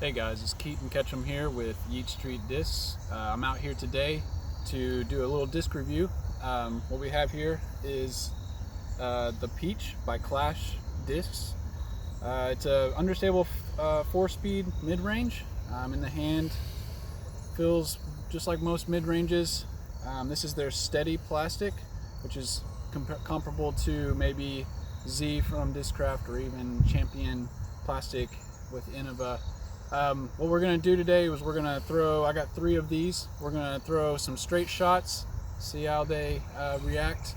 Hey guys, it's Keaton Ketchum here with Yeet Street Discs. I'm out here today to do a little disc review. What we have here is the Peach by Clash Discs. It's a understable 4-speed mid-range. In the hand, feels just like most mid-ranges. This is their steady plastic, which is comparable to maybe Z from Discraft or even Champion plastic with Innova. What we're going to do today is I got 3 of these. We're going to throw some straight shots, see how they react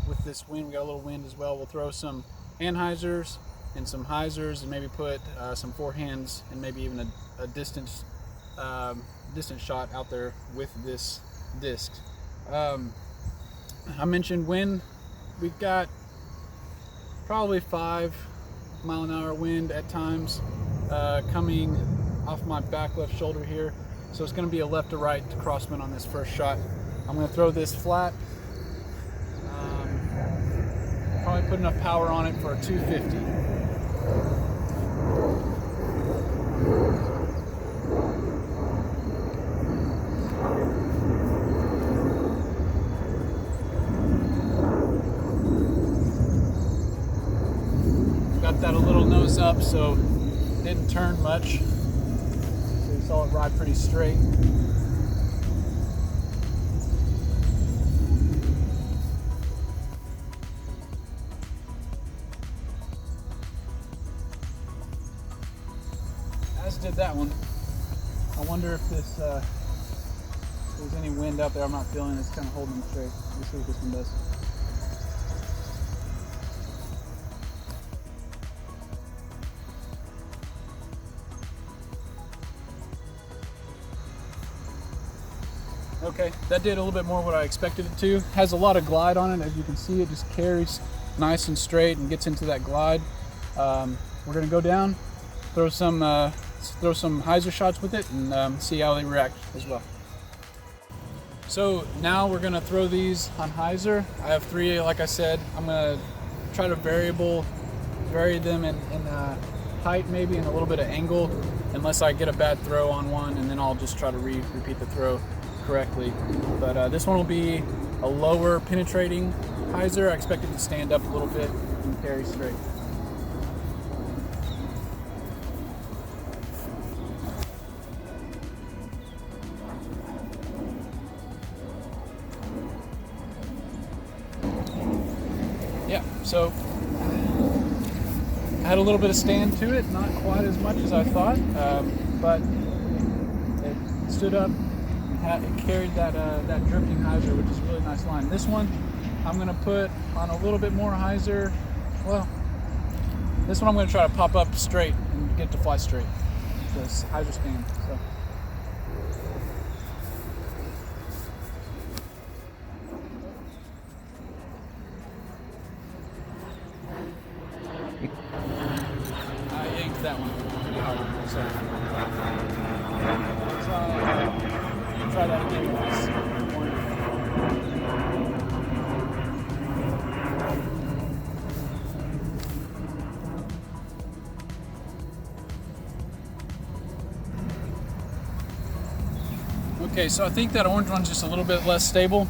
with this wind. We got a little wind as well. We'll throw some anhyzers and some hyzers and maybe put some forehands and maybe even a distance shot out there with this disc. I mentioned wind. We've got probably 5-mile-an-hour wind at times. Coming off my back left shoulder here, so it's going to be a left to right crosswind on this first shot. I'm going to throw this flat, probably put enough power on it for a 250. Got that a little nose up, so didn't turn much, so you saw it ride pretty straight. As did that one. I wonder if there's any wind out there I'm not feeling. It's kind of holding them straight. Let's see what this one does. Okay, that did a little bit more what I expected it to. Has a lot of glide on it, as you can see. It just carries nice and straight and gets into that glide. We're gonna go down, throw some hyzer shots with it, and see how they react as well. So now we're gonna throw these on hyzer. I have 3, like I said. I'm gonna try to vary them in height, maybe, and a little bit of angle, unless I get a bad throw on one, and then I'll just try to repeat the throw correctly. But this one will be a lower penetrating hyzer. I expect it to stand up a little bit and carry straight. Yeah, so I had a little bit of stand to it, not quite as much as I thought, but it stood up. It carried that drifting hyzer, which is a really nice line. This one I'm going to put on a little bit more hyzer. Well, this one I'm going to try to pop up straight and get to fly straight. This hyzer stand. So. I yanked that one pretty hard. So try that again with this one. Okay, so I think that orange one's just a little bit less stable.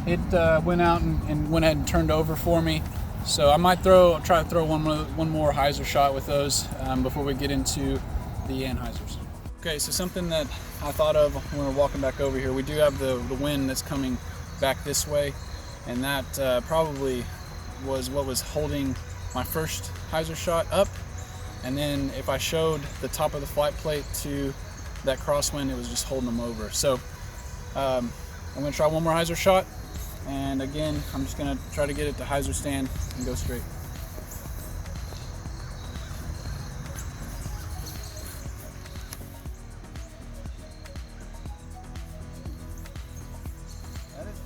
It went out and went ahead and turned over for me. So I might try to throw one more hyzer shot with those before we get into the anhyzers. Okay, so something that I thought of when we're walking back over here, we do have the wind that's coming back this way, and that probably was what was holding my first hyzer shot up. And then if I showed the top of the flight plate to that crosswind, it was just holding them over. So I'm going to try one more hyzer shot, and again, I'm just going to try to get it to hyzer stand and go straight.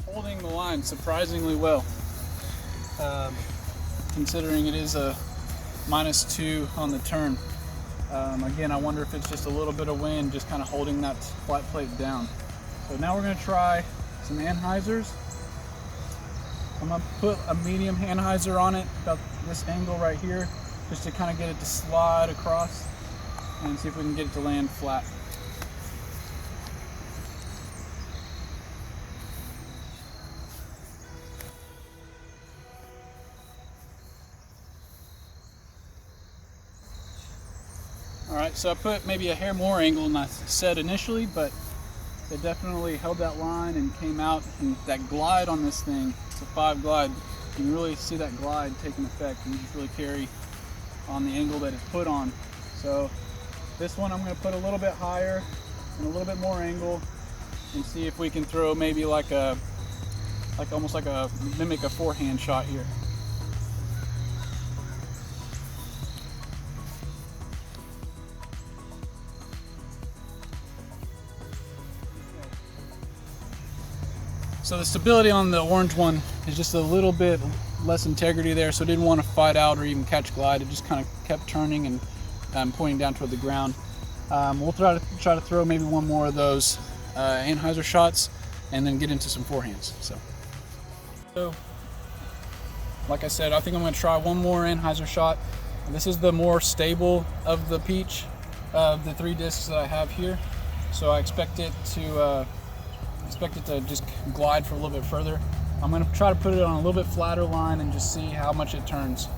Holding the line surprisingly well, considering it is a -2 on the turn. Again, I wonder if it's just a little bit of wind just kind of holding that flight plate down. So now we're going to try some anhyzers. I'm going to put a medium anhyzer on it, about this angle right here, just to kind of get it to slide across and see if we can get it to land flat. Alright, so I put maybe a hair more angle than I said initially, but it definitely held that line and came out. And that glide on this thing, it's a 5 glide, you can really see that glide taking effect, and you just really carry on the angle that it's put on. So this one I'm going to put a little bit higher and a little bit more angle and see if we can throw maybe like almost like mimic a forehand shot here. So the stability on the orange one is just a little bit less integrity there, so it didn't want to fight out or even catch glide. It just kind of kept turning and pointing down toward the ground. We'll try to throw maybe one more of those anhyzer shots and then get into some forehands. So like I said, I think I'm going to try one more anhyzer shot. This is the more stable of the peach, of the 3 discs that I have here. So I expect it to just glide for a little bit further. I'm going to try to put it on a little bit flatter line and just see how much it turns.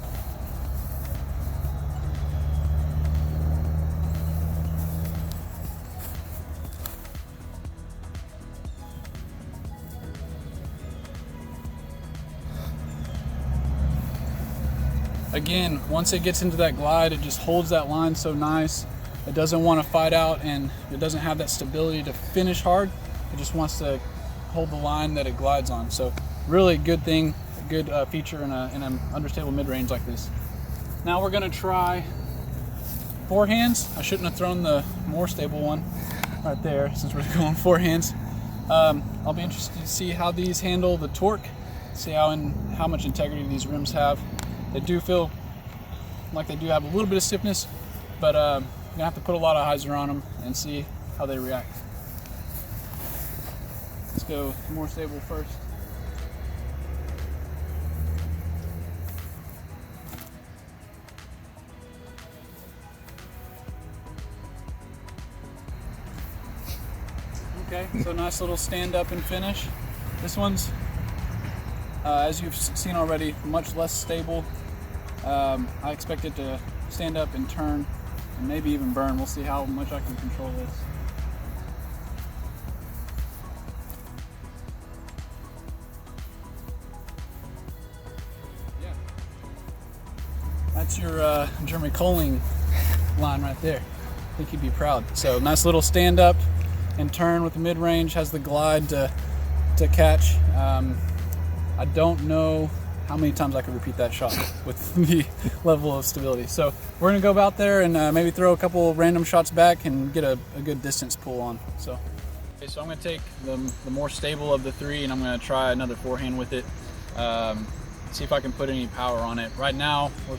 Again, once it gets into that glide, it just holds that line so nice. It doesn't want to fight out, and it doesn't have that stability to finish hard. It just wants to hold the line that it glides on. So really good thing, a good feature in an understable mid-range like this. Now we're going to try forehands. I shouldn't have thrown the more stable one right there since we're going forehands. I'll be interested to see how these handle the torque, see how much integrity these rims have. They do feel like they do have a little bit of stiffness, but I'm going to have to put a lot of hyzer on them and see how they react. Let's go more stable first. Okay, so nice little stand up and finish. This one's, as you've seen already, much less stable. I expect it to stand up and turn and maybe even burn. We'll see how much I can control this. That's your Jeremy Coling line right there. I think he'd be proud. So nice little stand up and turn with the mid-range, has the glide to catch. I don't know how many times I could repeat that shot with the level of stability. So we're gonna go out there and maybe throw a couple random shots back and get a good distance pull on. So I'm gonna take the more stable of the 3 and I'm gonna try another forehand with it. See if I can put any power on it. Right now, we're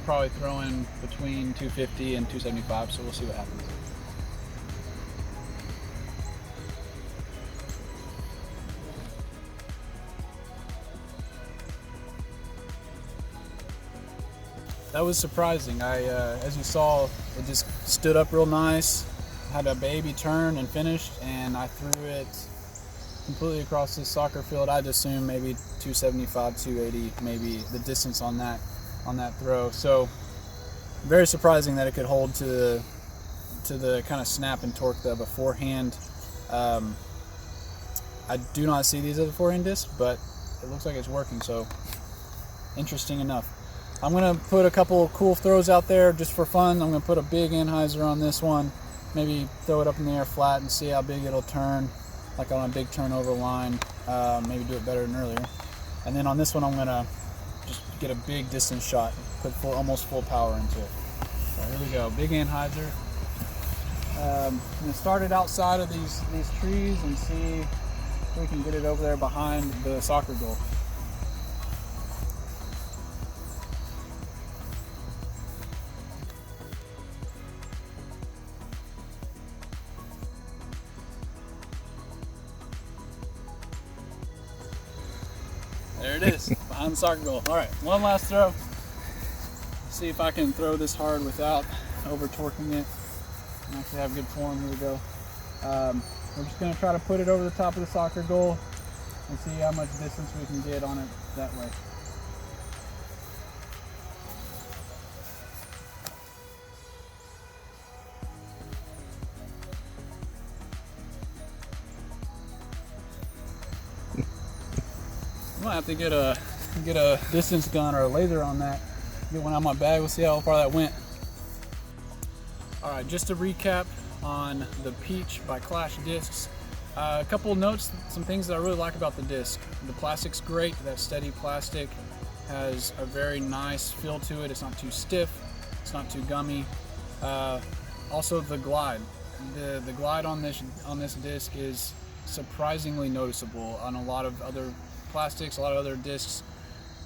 probably throwing between 250 and 275, so we'll see what happens. That was surprising. As you saw, it just stood up real nice, had a baby turn and finished, and I threw it completely across this soccer field. I'd assume maybe 275, 280, maybe the distance on that throw. So very surprising that it could hold to the kind of snap and torque of a forehand. I do not see these as a forehand disc, but it looks like it's working, so interesting enough. I'm going to put a couple cool throws out there just for fun. I'm going to put a big anhyzer on this one, maybe throw it up in the air flat and see how big it'll turn, like on a big turnover line, maybe do it better than earlier. And then on this one I'm going to just get a big distance shot, put almost full power into it. So here we go, big anhyzer. I'm going to start it outside of these trees and see if we can get it over there behind the soccer goal. There it is, behind the soccer goal. All right, one last throw. See if I can throw this hard without over torquing it and actually have good form. Here we go. We're just going to try to put it over the top of the soccer goal and see how much distance we can get on it that way. I'm gonna have to get a distance gun or a laser on that. Get one out of my bag. We'll see how far that went. All right, just to recap on the Peach by Clash discs. A couple of notes, some things that I really like about the disc. The plastic's great. That steady plastic has a very nice feel to it. It's not too stiff. It's not too gummy. Also, the glide. The glide on this disc is surprisingly noticeable. On a lot of other plastics, a lot of other discs,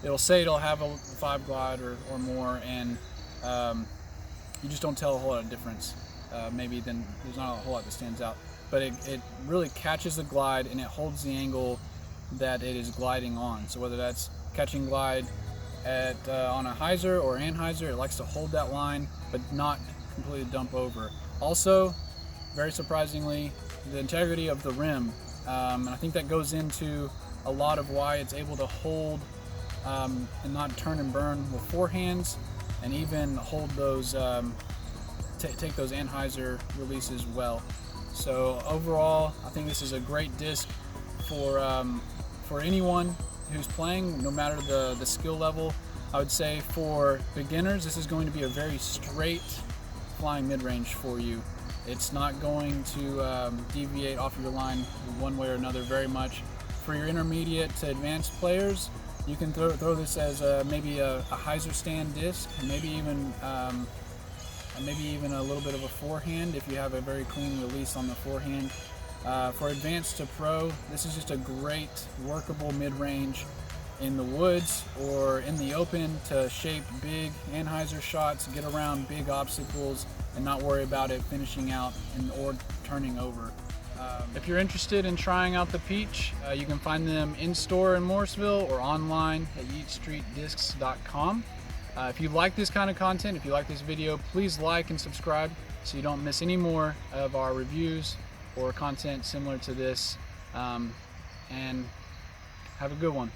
it'll say it'll have a 5 glide or more, and you just don't tell a whole lot of difference. Maybe then there's not a whole lot that stands out, but it really catches the glide and it holds the angle that it is gliding on. So whether that's catching glide on a hyzer or anhyzer, it likes to hold that line but not completely dump over. Also, very surprisingly, the integrity of the rim, and I think that goes into a lot of why it's able to hold and not turn and burn with forehands, and even hold those take those anhyzer releases well. So overall, I think this is a great disc for anyone who's playing, no matter the skill level. I would say for beginners, this is going to be a very straight flying mid-range for you. It's not going to deviate off your line one way or another very much. For your intermediate to advanced players, you can throw this as maybe a hyzer stand disc, and maybe even a little bit of a forehand if you have a very clean release on the forehand. For advanced to pro, this is just a great workable mid-range in the woods or in the open to shape big anhyzer shots, get around big obstacles, and not worry about it finishing out or turning over. If you're interested in trying out the Peach, you can find them in store in Morrisville or online at yeetstreetdiscs.com. If you like this kind of content, if you like this video, please like and subscribe so you don't miss any more of our reviews or content similar to this. And have a good one.